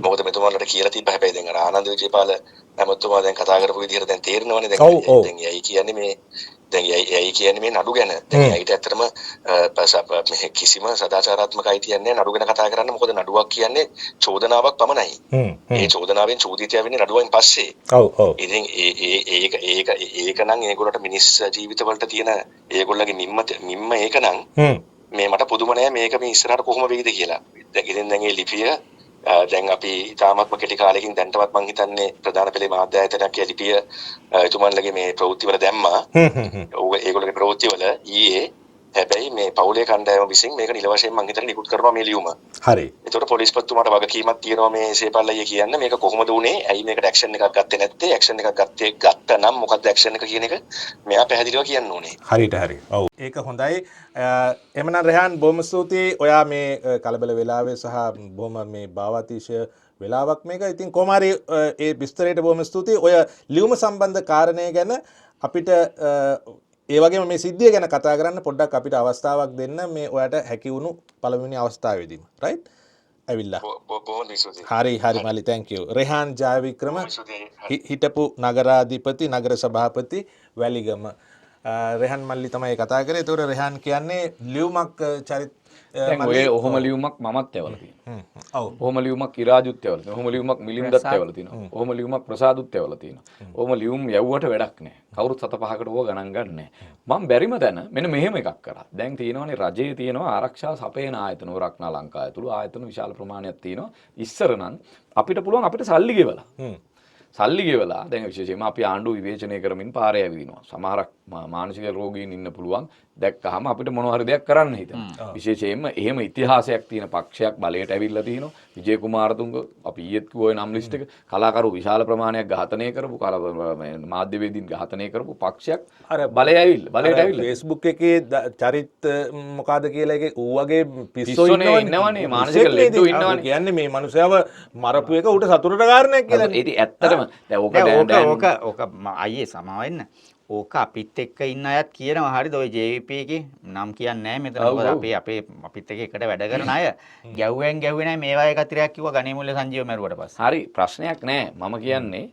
මොකද මෙතුමන්ලට කියලා තිබ්බ හැබැයි දැන් අර ආනන්ද විජේපාල නැමතුමා දැන් කතා කරපු විදිහට දැන් තේරෙනවනේ දැන් යයි කියන්නේ මේ දැන් යයි කියන්නේ මේ නඩු ගැන. දැන් යයිට ඇත්තටම මේ කිසිම සදාචාරාත්මක අයිතියක් නැහැ නඩු ගැන කතා කරන්න. මොකද නඩුවක් කියන්නේ චෝදනාවක් පමණයි. ඒ චෝදනාවෙන් චෝදිතය වෙන්නේ නඩුවෙන් පස්සේ. ඉතින් ඒක නම් ඒගොල්ලන්ට මිනිස් ජීවිතවලට තියෙන ඒගොල්ලන්ගේ මිම්ම ඒක නම් මේ මට පුදුම නෑ මේක මේ ඉස්සරහට කොහොම වෙයිද කියලා. දැන් මේ ලිපිය දැන් අපි තාමත්ම කෙටි කාලෙකින් දැන්ටවත් මං හිතන්නේ ප්‍රධාන පෙළේ මාධ්‍ය ආයතනයක් ලිපිය එතුමන්ලගේ මේ ප්‍රවෘත්තිවල දැම්මා. ඒගොල්ලෝගේ ප්‍රවෘත්තිවල ඊයේ හැබැයි මේ පවුලේ කණ්ඩායම විසින් මේක නිල වශයෙන් මං හිතන්නේ නිකුත් කරනවා මේ ලියුම. හරි. ඒතකොට පොලිස්පතිතුමාට වගකීමක් තියෙනවා මේ සේපල්ලయ్య කියන්නේ මේක කොහොමද උනේ? ඇයි මේකට ඇක්ෂන් එකක් ගත්තේ නැත්තේ? ඇක්ෂන් එකක් ගත්තා නම් මොකක්ද ඇක්ෂන් එක කියන එක මෙයා පැහැදිලිව කියන්න ඕනේ. හරියට හරි. ඔව්. ඒක හොඳයි. එමනම් රෙහාන් බොහොම ස්තුතියි. ඔයා මේ කලබල වෙලාවේ සහ බොහොම මේ භාවාතිශය වෙලාවක් මේක. ඉතින් කොහොම හරි ඒ විස්තරයට බොහොම ස්තුතියි. ඔය ලියුම සම්බන්ධ කාරණය ගැන අපිට ඒ වගේම මේ සිද්ධිය ගැන කතා කරන්න පොඩ්ඩක් අපිට අවස්ථාවක් දෙන්න මේ ඔයාට හැකි වුණු පළවෙනි අවස්ථාවේදීම රයිට් ඇවිල්ලා බොහොම ස්තුතියි. හරි මලි thank you රෙහාන් ජයවික්‍රම හිටපු නගරාධිපති නගර සභාපති වැලිගම රෙහන් මල්ලි තමයි කතා කරේ. ඒතකොට රෙහාන් කියන්නේ ලියුමක් චරිත දැන් ඔය ඔහොම ලියුමක් මමත් ඇවලා තියෙනවා. ඔව් ඔහොම ලියුමක් ඉරාජුත් ඇවලා තියෙනවා. ඔහොම ලියුමක් මිලින්දත් ඇවලා තියෙනවා. ඔහොම ලියුමක් ප්‍රසාදුත් ඇවලා තියෙනවා. ඔහොම ලියුම් යවුවට වැඩක් නැහැ. කවුරුත් 7-5කට ඕක ගණන් ගන්නෑ. මම බැරිම තැන මෙන්න මෙහෙම එකක් කරා. දැන් තියෙනවානේ රජයේ තියෙනවා ආරක්ෂා සපයන ආයතන රක්නා ලංකාව ඇතුළු ආයතන විශාල ප්‍රමාණයක් තියෙනවා. ඉස්සර නම් අපිට පුළුවන් අපිට සල්ලි ගෙවලා. සල්ලි ගෙවලා දැන් විශේෂයෙන්ම අපි ආණ්ඩුව විවේචනය කරමින් පාරේ ඇවිදිනවා. සමහරක් මානසික රෝගීන් ඉන්න පුළුවන්. දැක්කහම අපිට මොන හරි දෙයක් කරන්න හිතෙනවා. විශේෂයෙන්ම එහෙම ඉතිහාසයක් තියෙන පක්ෂයක් බලයට ඇවිල්ලා තිනවා. විජේ කුමාරතුංග අපි ඊයේත් කිව්ව නම් ලිස්ට් එක කලාකරු විශාල ප්‍රමාණයක් ඝාතනය කරපු මාධ්‍යවේදීන් ඝාතනය කරපු පක්ෂයක් අර බලයට ඇවිල්ලා Facebook එකේ චරිත මොකಾದ කියලා එකේ ඌ වගේ පිස්සෝ ඉන්නවනේ මානසික ලෙඩු ඉන්නවනේ. කියන්නේ මේ මනුස්සයව මරපු එක ඌට සතුටට කාරණයක් කියලා. ඒක ඇත්තටම දැන් ඕක අයියේ සමාවෙන්න. ඕක අපිත් එක්ක ඉන්න අයත් කියනවා හරිද ඔය JVP එකේ නම් කියන්නේ නැහැ මෙතන මොකද අපේ අපිත් එක්ක එකට වැඩ කරන අය ගැව්වෙන් ගැව්වේ නැහැ මේවා එකතරයක් කිව්වා ගණේමුල්ල සංජීව මරුවට පස්සේ හරි ප්‍රශ්නයක් නැහැ මම කියන්නේ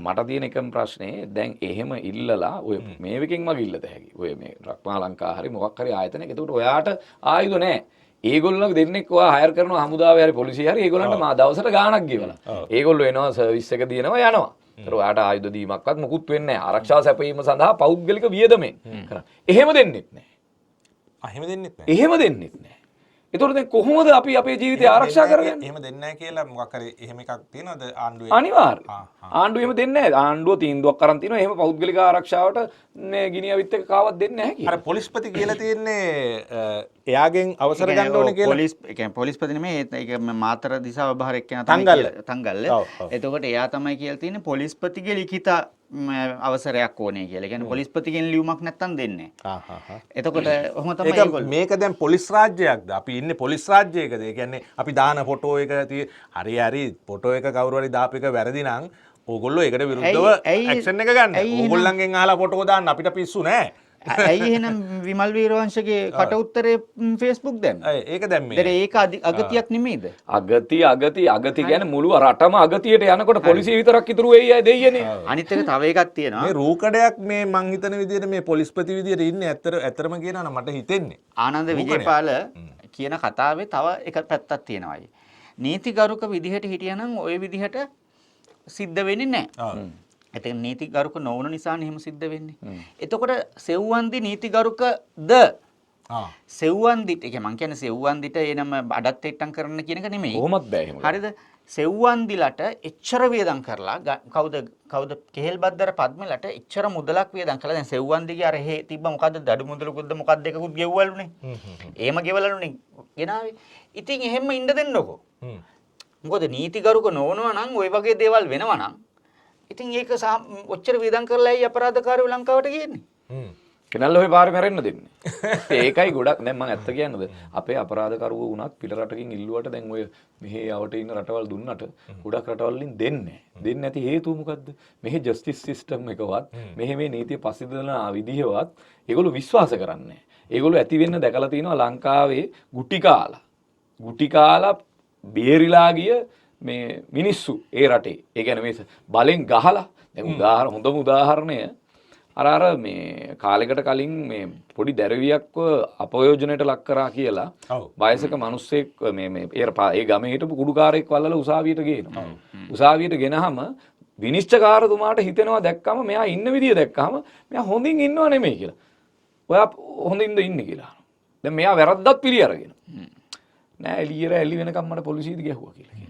මට තියෙන එකම ප්‍රශ්නේ දැන් එහෙම ඉල්ලලා ඔය මේවකින් මග ඉල්ලත හැකි ඔය මේ රක්මා ලංකා හරි මොකක් හරි ආයතනයක එතකොට ඔයාට ආයුධ නැහැ ඒගොල්ලෝ දෙන්නෙක් ඔයා හයර් කරනවා හමුදාවේ හරි පොලිසිය හරි ඒගොල්ලන්ට මා දවසට ගාණක් ගෙවලා ඒගොල්ලෝ එනවා සර්විස් එක දිනනවා යනවා ඒතර ඔයාට ආයුධ දීමක්වත් මුකුත් වෙන්නේ නැහැ ආරක්ෂාව සැපයීම සඳහා පෞද්ගලික වියදමෙන් කරා එහෙම දෙන්නෙත් නැහැ එහෙම දෙන්නෙත් නැහැ එහෙම දෙන්නෙත් නැහැ ඒතකොට දැන් කොහොමද අපි අපේ ජීවිතය ආරක්ෂා කරගන්නේ එහෙම දෙන්නේ නැහැ කියලා මොකක් හරි එහෙම එකක් තියෙනවද ආණ්ඩුවේ අනිවාර්යයෙන් ආණ්ඩුව එහෙම දෙන්නේ නැහැ ආණ්ඩුව තීන්දුවක් අරන් තිනවා එහෙම පෞද්ගලික ආරක්ෂාවට මේ ගිනියවිත් එක කාවත් දෙන්නේ නැහැ කියලා අර පොලිස්පති කියලා තියෙන්නේ එයාගෙන් අවසර ගන්න ඕනේ කියලා පොලිස් ඒ කියන්නේ පොලිස්පති නෙමෙයි ඒක මාතර දිසාව බහරක් කියන තංගල්ල එතකොට එයා තමයි කියලා තියෙන්නේ පොලිස්පතිගේ ලිඛිත අවසරයක් ඕනේ කියලා. ඒ කියන්නේ පොලිස්පතිගෙන් ලියුමක් නැත්තම් දෙන්නේ නැහැ. එතකොට ඔහොම තමයි ඒගොල්ලෝ. මේක දැන් පොලිස් රාජ්‍යයක්ද? අපි ඉන්නේ පොලිස් රාජ්‍යයකද? ඒ කියන්නේ අපි දාන ෆොටෝ එක හරි ෆොටෝ එක කවුරු හරි දාපු එක වැරදි නම් ඕගොල්ලෝ ඒකට විරුද්ධව ඇක්ෂන් එක ගන්න. ඕගොල්ලන්ගෙන් අහලා ෆොටෝ දාන්න අපිට පිස්සු නෑ. ඇයි එහෙනම් විමල් වීරවංශගේ කට උත්තරේ Facebook දැම්ම? ඒක දැම්මේ. ඒක අගතියක් නෙමෙයිද? අගති කියන්නේ මුළු රටම අගතියට යනකොට පොලිසිය විතරක් ඉතුරු වෙයි අය දෙයියනේ. අනිත් එක තව එකක් තියෙනවා. මේ රූකඩයක් මේ මං හිතන විදිහට මේ පොලිස්පති විදිහට ඉන්නේ ඇත්තටම කියනවා නම් මට හිතෙන්නේ. ආනන්ද විජේපාල කියන කතාවේ තව එක පැත්තක් තියෙනවා. නීතිගරුක විදිහට හිටියනම් ওই විදිහට සිද්ධ වෙන්නේ නැහැ. එතන නීතිගරුක නොවුන නිසානේ එහෙම සිද්ධ වෙන්නේ. එතකොට සෙව්වන්දි නීතිගරුකද? සෙව්වන්දිට ඒ මං කියන්නේ සෙව්වන්දිට එනම අඩත් එට්ටම් කරන්න කියන එක නෙමෙයි. කොහොමත් බෑ එහෙම. හරිද? සෙව්වන්දිලට එච්චර වියදම් කරලා කවුද කෙහෙල්බද්දර පද්මලට එච්චර මුදලක් වියදම් කළා. දැන් සෙව්වන්දිගේ අර හේ තිබ්බ මොකද්ද දඩු මුදලකුද්ද මොකක්ද එකකුත් ගෙව්වලුනේ. එහෙම ගෙවලුනේ ගෙනාවේ. ඉතින් එහෙම ඉන්න දෙන්නකෝ. මොකද නීතිගරුක නොවනවා නම් ওই වගේ දේවල් වෙනවා නම් ඉතින් ඒක ඔච්චර වියදම් කරලා ඇයි අපරාධකාරයෝ ලංකාවට ගියන්නේ? කෙනල්ල ඔය පාරේ මැරෙන්න දෙන්නේ. ඒකයි ගොඩක් දැන් මම ඇත්ත කියන්නද අපේ අපරාධකරුවෝ වුණත් පිට රටකින් ඉල්ලුවට දැන් ඔය මෙහි යවට ඉන්න රටවල් දුන්නට ගොඩක් රටවල් වලින් දෙන්නේ නැති හේතුව මොකද්ද? මෙහි ජස්ටිස් සිස්ටම් එකවත් මෙහි මේ නීතිය පස්සේ විදිහවත් ඒගොල්ලෝ විශ්වාස කරන්නේ නැහැ. ඒගොල්ලෝ ඇති වෙන්න දැකලා තිනවා ලංකාවේ ගුටි කාලා බේරිලා ගිය මේ මිනිස්සු ඒ රටේ ඒ කියන්නේ මේ බලෙන් ගහලා දැන් හොඳම උදාහරණය අර මේ කාලෙකට කලින් මේ පොඩි දැරවියක්ව අපයෝජනයට ලක් කරා කියලා වයසක මිනිස්සෙක් මේ ඒ ගමේ හිටපු කුඩුකාරයෙක් වල්ලලා උසාවියට ගේනවා. උසාවියට ගෙනහම විනිශ්චයකාරතුමාට හිතෙනවා දැක්කම මෙයා ඉන්න විදිය දැක්කම මෙයා හොඳින් ඉන්නව නෙමෙයි කියලා. ඔයා හොඳින්ද ඉන්නේ කියලා. දැන් මෙයා වැරද්දක් පිළි අරගෙන. නෑ එළිය වෙනකම් මට පොලිසියද ගැහුවා කියලා.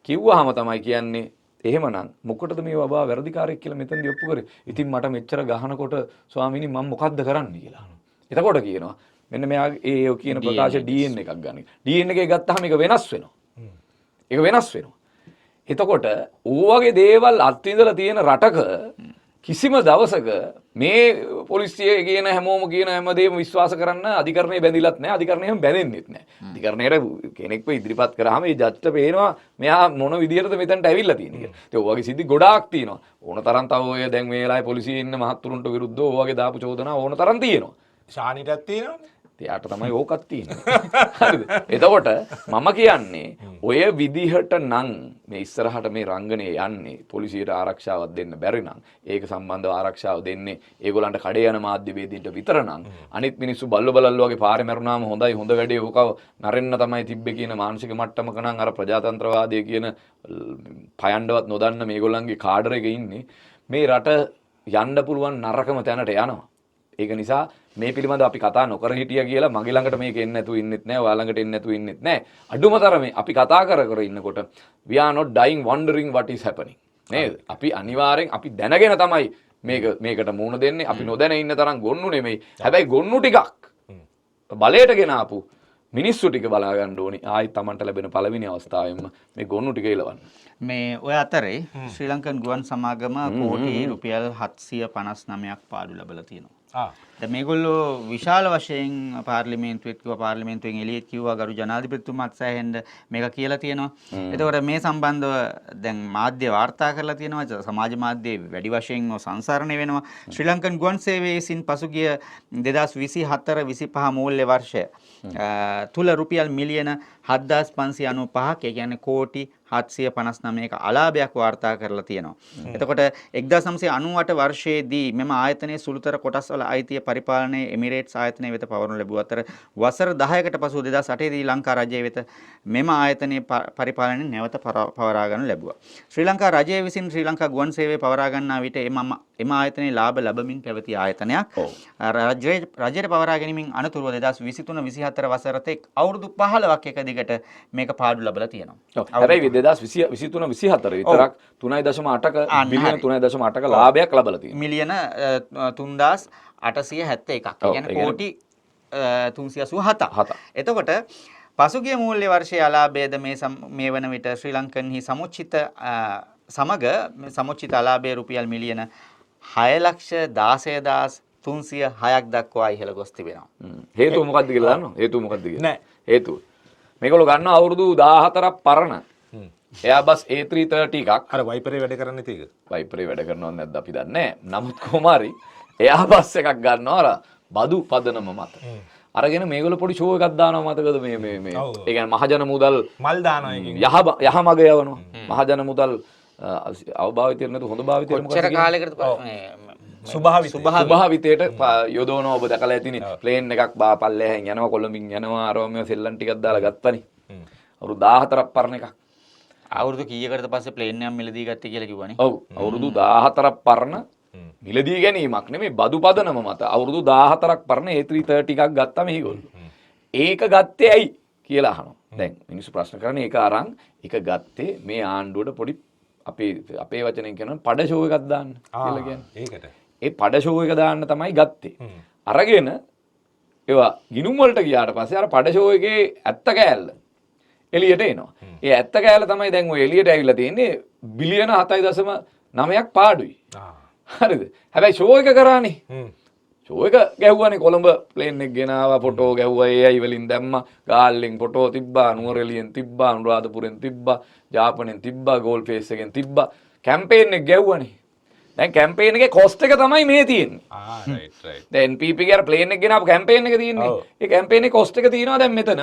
කිව්වහම තමයි කියන්නේ එහෙමනම් මොකටද මේ බබා වැරදිකාරයෙක් කියලා මෙතනදී ඔප්පු කරේ. ඉතින් මට මෙච්චර ගහනකොට ස්වාමීනි මම මොකද්ද කරන්නේ කියලා. එතකොට කියනවා මෙන්න මෙයා ඒ කියන ප්‍රකාශ DNA එකක් ගන්න. DNA එකේ ගත්තාම ඒක වෙනස් වෙනවා. ඒක වෙනස් වෙනවා. එතකොට ඕ වගේ දේවල් අත්විඳලා තියෙන රටක කිසිම දවසක මේ පොලිසිය කියන හැමෝම කියන හැමදේම විශ්වාස කරන්න අධිකරණය බැඳිලත් නැහැ. අධිකරණයම බැඳෙන්නෙත් නැහැ. අධිකරණයට කෙනෙක්ව ඉදිරිපත් කරාම ඒ ජජ්ට පේනවා මෙයා මොන විදියටද මෙතනට ඇවිල්ලා තියෙන්නේ කියලා. ඒ වගේ සිද්ධි ගොඩාක් තියෙනවා. ඕන තරම් තව ඔය දැන් මේ වෙලාවේ පොලිසියේ ඉන්න මහත්තුරුන්ට විරුද්ධව ඔය වගේ දාපු චෝදනා ඕන තරම් තියෙනවා. ශානිටත් තියෙනවනේ. එයාට තමයි ඕකත් තියෙන්නේ. හරිද? එතකොට මම කියන්නේ ඔය විදිහට නම් මේ ඉස්සරහට මේ රංගනේ යන්නේ පොලිසියට ආරක්ෂාවක් දෙන්න බැරි නම් ඒක සම්බන්ධව ආරක්ෂාව දෙන්නේ ඒගොල්ලන්ට කඩේ යන මාධ්‍යවේදීන්ට විතර නම් අනිත් මිනිස්සු බල්ල බල්ලෝ වගේ පාරේ මරුණාම හොඳයි හොඳ වැඩේ ඕක නරෙන්න තමයි තිබ්බේ කියන මානසික මට්ටමක නම් අර ප්‍රජාතන්ත්‍රවාදය කියන පයණ්ඩවත් නොදන්න මේගොල්ලන්ගේ කාඩර් එකේ ඉන්නේ මේ රට යන්න පුළුවන් නරකම තැනට යනවා. ඒක නිසා මේ පිළිබඳව අපි කතා නොකර හිටියා කියලා මගේ ළඟට මේක එන්නේ නැතුව ඉන්නෙත් නැහැ ඔයා ළඟට එන්නේ නැතුව ඉන්නෙත් නැහැ අඩුම තරමේ අපි කතා කර ඉන්නකොට we are not dying wondering what is happening නේද අපි අනිවාර්යෙන් අපි දැනගෙන තමයි මේකට මුහුණ දෙන්නේ අපි නොදැන ඉන්න තරම් ගොන්නු නෙමෙයි හැබැයි ගොන්නු ටිකක් බලයට ගෙන ආපු මිනිස්සු ටික බලා ගන්න ඕනි ආයි Tamanට ලැබෙන පළවෙනි අවස්ථාවෙම මේ ගොන්නු ටික ඉලවන්න මේ ඔය අතරේ ශ්‍රී ලංකන් ගුවන් සමාගම කෝටි රුපියල් 759ක් පාඩු ලැබලා තියෙනවා. දැන් මේගොල්ලෝ විශාල වශයෙන් පාර්ලිමේන්තුවෙන් එළියෙත් කිව්වා ගරු ජනාධිපතිතුමාත් සෑහෙන්න මේක කියලා තියෙනවා. එතකොට මේ සම්බන්ධව දැන් මාධ්‍ය වාර්තා කරලා තියෙනවා. සමාජ මාධ්‍යයේ වැඩි වශයෙන් සංසරණය වෙනවා. ශ්‍රී ලංකන් ගුවන් සේවයේ විසින් පසුගිය 2024-25 මූල්‍ය වර්ෂය තුල රුපියල් මිලියන 7595ක් ඒ කියන්නේ කෝටි 759ක අලාභයක් වාර්තා කරලා තියෙනවා. එතකොට 1998 වර්ෂයේදී මෙම ආයතනයේ සුළුතර කොටස් වල අයිතිය පරිපාලනයේ එමිරේට්ස් ආයතනය වෙත පවරනු ලැබුව අතර වසර 10කට පසු 2008 දී ලංකා රජය වෙත මෙම ආයතනයේ පරිපාලනය නැවත පවරා ගන්නු ලැබුවා. ශ්‍රී ලංකා රජය විසින් ශ්‍රී ලංකා ගුවන් සේවය පවරා ගන්නා විට එම ආයතනයේ ලාභ ලැබමින් පැවති ආයතනයක්. රජයට පවරා ගැනීමෙන් අනතුරුව 2023-24 වසරට අවුරුදු 15ක් එක දිගට මේක පාඩු ලැබලා තියෙනවා. හැබැයි 2023-24 විතරක් 3.8ක බිලියන 3.8ක ලාභයක් ලැබලා තියෙනවා. මිලියන 3871ක්. ඒ කියන්නේ කෝටි 387. එතකොට පසුගිය මූල්‍ය වර්ෂයේ අලාභයද මේ වන විට ශ්‍රී ලංකන්හි සමුච්චිත අලාභය රුපියල් මිලියන 6,16,306ක් දක්වා ඉහළ ගොස් තිබෙනවා. හේතුව මොකක්ද කියලා දන්නවද? හේතුව මොකක්ද කියලා? නෑ. හේතුව මේගොල්ලෝ ගන්න අවුරුදු 14ක් පරණ එයාබස් A330 එකක් අර වයිපරේ වැඩ කරන්නේ තේක. වයිපරේ වැඩ කරනවද නැද්ද අපි දන්නේ නැහැ. නමුත් කොහොම හරි එයාබස් එකක් ගන්නවා අර බදු පදනම මත. අරගෙන මේගොල්ලෝ පොඩි ෂෝ එකක් දානවා මතකද මේ ඒ කියන්නේ මහජන මුදල් මල් දානවා එකකින් යහමග යවනවා. මහජන මුදල් අවභාවිතය නැතු හොඳ භාවිතය මොකක්ද කොච්චර කාලයකට සුභාවිතයට යොදවනවා ඔබ දැකලා ඇතිනේ ප්ලේන් එකක් පල්ලෙහෙන් යනවා කොළඹින් යනවා අරම මේ සෙල්ලම් ටිකක් දාලා ගත්තනේ අවුරුදු 14ක් පරණ එකක් අවුරුදු කීයකටද පස්සේ ප්ලේන් එකක් මිලදී ගත්තේ කියලා කිව්වනේ ඔව් අවුරුදු 14ක් පරණ මිලදී ගැනීමක් නෙමෙයි බදු පදනම මත අවුරුදු 14ක් පරණ A330 එකක් ගත්තා මේගොල්ලෝ ඒක ගත්තේ ඇයි කියලා අහනවා දැන් මිනිස්සු ප්‍රශ්න කරන්නේ ඒක අරන් ඒක ගත්තේ මේ ආණ්ඩුවට පොඩි අපේ වචනෙන් කියනවා පඩ ෂෝ එකක් දාන්න කියලා කියන්නේ. ඒකට. ඒ පඩ ෂෝ එක දාන්න තමයි ගත්තේ. අරගෙන ඒවා ගිනුම් වලට ගියාට පස්සේ අර පඩ ෂෝ එකේ ඇත්ත කෑල්ල එළියට එනවා. ඒ ඇත්ත කෑල්ල තමයි දැන් ඔය එළියට ඇවිල්ලා තියෙන්නේ බිලියන 7.9ක් පාඩුයි. හරිද? හැබැයි ෂෝ එක කරානේ. ෂෝ එක ගැහුවානේ කොළඹ ප්ලේන් එක ගෙනාවා ෆොටෝ ගැහුවා AI වලින් දැම්මා ගාල්ලෙන් ෆොටෝ තිබ්බා නුවරඑළියෙන් තිබ්බා අනුරාධපුරෙන් තිබ්බා ජාපනෙන් තිබ්බා ගෝල් ෆේස් එකෙන් තිබ්බා කැම්පේන් එක ගැහුවානේ දැන් කැම්පේන් එකේ කොස්ට් එක තමයි මේ තියෙන්නේ රයිට් දැන් NPP ගේ අර ප්ලේන් එක ගෙනාපු කැම්පේන් එක තියෙන්නේ ඒ කැම්පේන් එකේ කොස්ට් එක තියෙනවා දැන් මෙතන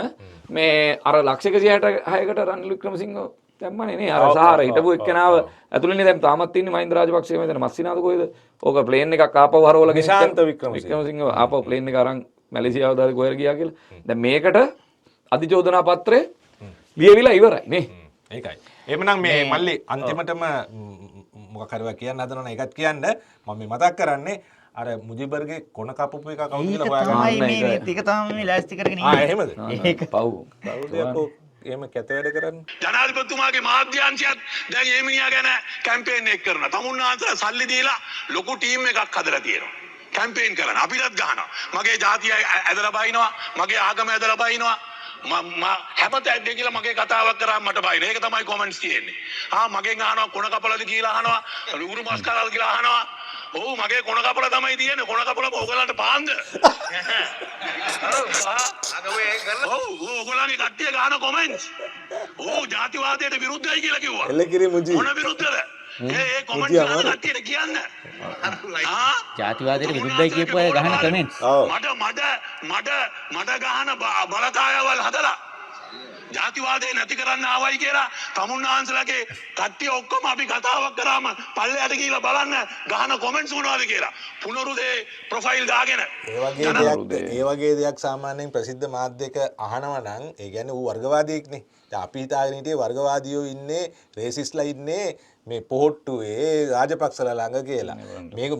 මේ අර ලක්ෂ 166කට රනිල් වික්‍රමසිංහ දැම්මනේ නේ අර සහාර හිටපු එක්කෙනාව ඇතුළේනේ දැන් තාමත් ඉන්නේ මහින්ද රාජපක්ෂ මෙතන මස්සිනාද කොහෙද ඕක ප්ලේන් එකක් ආපහු හරවලා නිශාන්ත වික්‍රමසිංහ ආපහු ප්ලේන් එක අරන් මැලේසියාව දාලා කොහෙද ගියා කියලා දැන් මේකට අධිචෝදනා පත්‍රය ලියවිලා ඉවරයි නේ ඒකයි එහෙමනම් මේ මල්ලි අන්තිමටම මොකක් හරි කියන්න හදනවනේ ඒකත් කියන්න මම මේ මතක් කරන්නේ අර මුජිබර්ගේ කොන කපපු එක කවුද කියලා හොයාගන්න මේ ටික තමයි මේ ලෑස්ති කරගෙන ඉන්නේ එහෙමද ඒක පව් එහෙම කැත වැඩ කරන්නේ ජනාධිපතිතුමාගේ මාධ්‍යංශයත් දැන් මේ මිනිහා ගැන කැම්පේන් එක කරනවා. තමුන්නාන්සලා සල්ලි දීලා ලොකු ටීම් එකක් හදලා තියෙනවා. කැම්පේන් කරන අපිටත් ගහනවා. මගේ ජාතිය ඇදලා බයිනවා. මගේ ආගම ඇදලා බයිනවා. හැමත ඇද්දේ කියලා මගේ කතාවක් කරාම මට බයින. ඒක තමයි කොමන්ට්ස් තියෙන්නේ. මගෙන් අහනවා කොන කපලද කියලා අහනවා. ඌරු මස් කරාද කියලා අහනවා. ඔව් මගේ කොන කපල තමයි තියෙන්නේ. කොන කපල ඔයගලන්ට පාන්ද? ඔව් ඔයගලන්ගේ කට්ටිය ගහන කොමෙන්ට්ස්. ඔව් ජාතිවාදයට විරුද්ධයි කියලා කිව්වා. එලකිරි මුජි. මොන විරුද්ධද? ඒ කොමෙන්ට්ස් ගහන කට්ටියට කියන්න. ජාතිවාදයට විරුද්ධයි කියපු අය ගහන කමෙන්ට්ස්. මට ගහන බලකායවල් හදලා ජාතිවාදය නැති කරන්න ආවයි කියලා තමුන්නාන්සලගේ කට්ටිය ඔක්කොම අපි කතාවක් කරාම පල්ලයට ගිහිල්ලා බලන්න ගහන කොමෙන්ට්ස් මොනවද කියලා පුනරුදේ ප්‍රොෆයිල් දාගෙන ඒ වගේ දෙයක් සාමාන්‍යයෙන් ප්‍රසිද්ධ මාධ්‍යක අහනවා නම් ඒ කියන්නේ ඌ වර්ගවාදියෙක්නේ. දැන් අපි හිතාගෙන හිටියේ වර්ගවාදියෝ ඉන්නේ රේසිස්ලා ඉන්නේ මේ පොහොට්ටුවේ රාජපක්ෂලා ළඟ කියලා.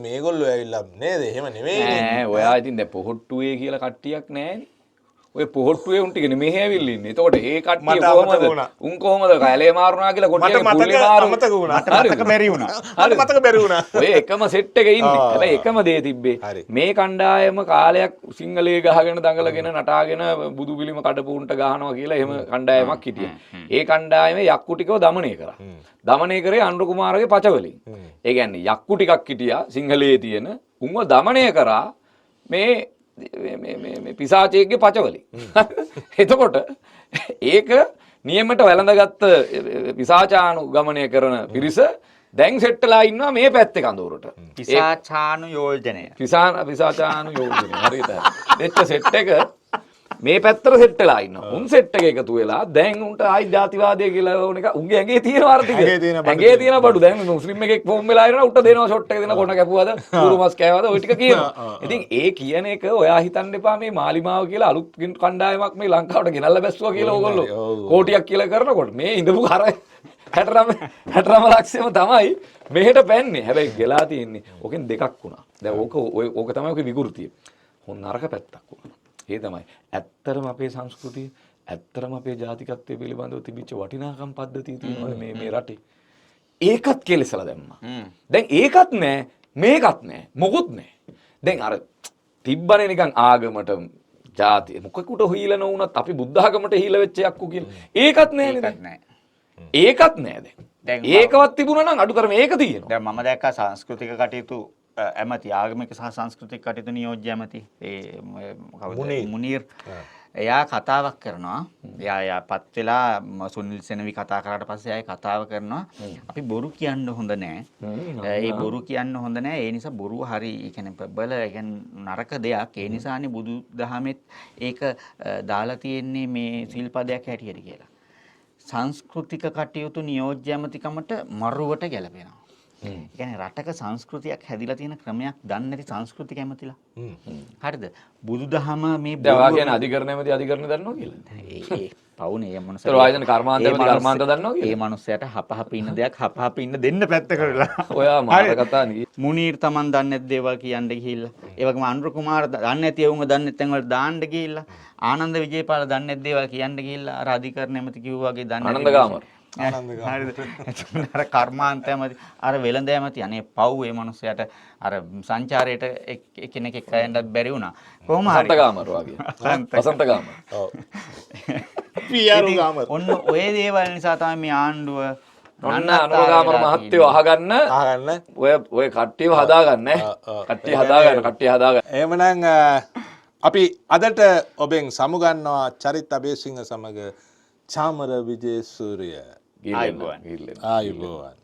මේගොල්ලෝ ඇවිල්ලා නේද? එහෙම නෙමෙයි. නෑ ඔයා ඉතින් දැන් පොහොට්ටුවේ කියලා කට්ටියක් නෑනේ. ඔය පොහොට්ටුවේ උන් ටිකනේ මෙහෙ ඇවිල්ලා ඉන්නේ. එතකොට ඒ කට්ටිය කොහමද? උන් කොහමද කැලේ මාරුනා කියලා කොටියක පුල්ලේ මාරු. මතක වුණා. මතක බැරි වුණා. මතක බැරි වුණා. ඔය එකම සෙට් එකේ ඉන්නේ. හැබැයි එකම දේ තිබ්බේ. මේ කණ්ඩායම කාලයක් සිංහලයේ ගහගෙන දඟලගෙන නටාගෙන බුදු පිළිම කඩපුන්ට ගහනවා කියලා එහෙම කණ්ඩායමක් හිටියා. ඒ කණ්ඩායමේ යක්කු ටිකව দমনය කරා. দমনය කරේ අනුර කුමාරගේ පචවලින්. ඒ කියන්නේ යක්කු ටිකක් හිටියා සිංහලයේ තියෙන. උන්ව দমনය කරා මේ පිසාචයෙක්ගේ පචවලින්. එතකොට ඒක නියමයට වැළඳගත්ත පිසාචානු ගමනය කරන පිරිස දැන් සෙට්ටලා ඉන්නවා මේ පැත්තේ කඳවුරට. පිසාචානු යෝජනය. පිසාචානු යෝජනය. හරියට. දෙච්ච සෙට් එක මේ පැත්තට සෙට්ටලා ඉන්නවා. උන් සෙට් එකේ එකතු වෙලා දැන් උන්ට ආයි ජාතිවාදය කියලා ඕන එක උන්ගේ ඇඟේ තියෙන ආර්ථික. ඇඟේ තියෙන බඩු දැන් මුස්ලිම් එකෙක් ෆෝම් වෙලා ඉරන උට දෙනවා ෂොට් එක දෙන කොන කැපුවද කුරු මස් කෑවද ওই ටික කියනවා. ඉතින් ඒ කියන එක ඔයා හිතන්න එපා මේ මාලිමාව කියලා අලුත් කණ්ඩායමක් මේ ලංකාවට ගෙනල්ලා බැස්සුවා කියලා ඕගොල්ලෝ කෝටියක් කියලා කරනකොට මේ ඉඳපු කර 69 ලක්ෂයම තමයි මෙහෙට පැන්නේ. හැබැයි ගලා තියෙන්නේ ඕකෙන් දෙකක් වුණා. දැන් ඕක තමයි ඔකේ විකෘතිය. හොන් නරක පැත්තක් වුණා. ඒ තමයි ඇත්තරම අපේ සංස්කෘතිය ඇත්තරම අපේ ජාතිකත්වයේ පිළිබඳව තිබිච්ච වටිනාකම් පද්ධතිය තියෙනවා මේ රටේ. ඒකත් කෙලසලා දැම්මා. දැන් ඒකත් නෑ මේකත් නෑ මොකුත් නෑ. දැන් අර තිබ්බනේ නිකන් ආගමට ජාතිය මොකෙකුට හීල නොවුනත් අපි බුද්ධ ආගමට හීල වෙච්ච යක්කු කියලා. ඒකත් නෑනේ දැන්. ඒකත් නෑ දැන්. ඒකවත් තිබුණා නම් අඩුතරම ඒක තියෙනවා. දැන් මම දැක්කා සංස්කෘතික කටයුතු ඇමති ආගමික සහ සංස්කෘතික කටයුතු නියෝජ්‍ය ඇමති ඒ මුනීර් එයා කතාවක් කරනවා. එයා පත් වෙලා සුනිල් සෙනවි කතා කරාට පස්සේ ආයේ කතාව කරනවා. අපි බොරු කියන්න හොඳ නෑ. ඒ බොරු කියන්න හොඳ නෑ. ඒ නිසා බොරුව හරි ඒ කියන්නේ ප්‍රබල ඒ කියන්නේ නරක දෙයක්. ඒ නිසානේ බුදු දහමෙත් ඒක දාලා තියෙන්නේ මේ සිල්පදයක් හැටියට කියලා. සංස්කෘතික කටයුතු නියෝජ්‍ය ඇමතිකමට මරුවට ගැලපෙනවා. ඒ කියන්නේ රටක සංස්කෘතියක් හැදිලා තියෙන ක්‍රමයක් දන්නේ නැති සංස්කෘතික ඇමතිලා. හරිද? බුදුදහම මේ දවා කියන අධිකරණ ඇමති අධිකරණ දන්නවා කියලා. ඒ පවුනේ ඒ මනුස්සයා. ඒතර වායදන කර්මාන්ත ඇමති කර්මාන්ත දන්නවා කියලා. ඒ මනුස්සයාට හපහප ඉන්න දෙයක් හපහප ඉන්න දෙන්න පැත්ත කරලා. ඔයා මාර කතා නේ. මුනීර් Taman දන්නේ නැති දේවල් කියන්න ගිහිල්ලා. ඒ වගේම අනුර කුමාර දන්නේ නැති උංග දන්නේ නැත්නම් වල දාන්න ගිහිල්ලා. ආනන්ද විජේපාල දන්නේ නැති දේවල් කියන්න ගිහිල්ලා අර අධිකරණ ඇමති කිව්වා වගේ දන්නේ ආනන්ද ගාමර. හරිද? අර කර්මාන්ත ඇමති අර වෙළඳ ඇමති අනේ පව් ඒ මනුස්සයාට අර සංචාරයට කෙනෙක් එක්ක යන්නත් බැරි වුණා. කොහොම හරි. වසන්ත ගාමර වගේ. වසන්ත ගාමර. ඔව්. පියාරු ගාමර. ඔන්න ඔය දේවල් නිසා තමයි මේ ආණ්ඩුව ඔන්න අනුරගාමර මහත්තයෝ අහගන්න ඔය කට්ටියව හදාගන්න කට්ටිය හදාගන්න. එහෙමනම් අපි අදට ඔබෙන් සමුගන්නවා චරිත් අබේසිංහ සමග චාමර විජේසූරිය. ආයුබෝවන්. ආයුබෝවන්.